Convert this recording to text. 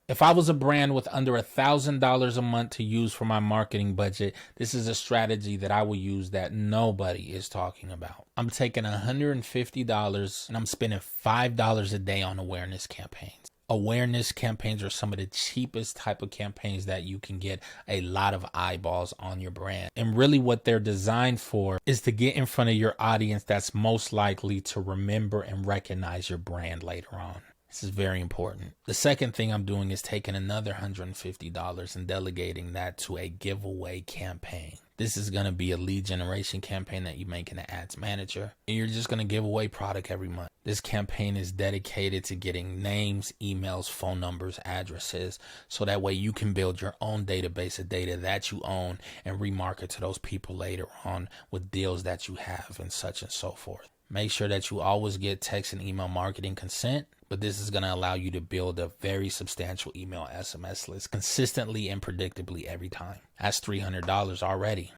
If I was a brand with under $1,000 a month to use for my marketing budget, this is a strategy that I will use that nobody is talking about. I'm taking $150 and I'm spending $5 a day on awareness campaigns. Awareness campaigns are some of the cheapest type of campaigns that you can get a lot of eyeballs on your brand. And really what they're designed for is to get in front of your audience that's most likely to remember and recognize your brand later on. This is very important. The second thing I'm doing is taking another $150 and delegating that to a giveaway campaign. This is going to be a lead generation campaign that you make in the ads manager. And you're just going to give away product every month. This campaign is dedicated to getting names, emails, phone numbers, addresses, so that way you can build your own database of data that you own and remarket to those people later on with deals that you have and such and so forth. Make sure that you always get text and email marketing consent, but this is going to allow you to build a very substantial email SMS list consistently and predictably every time. That's $300 already.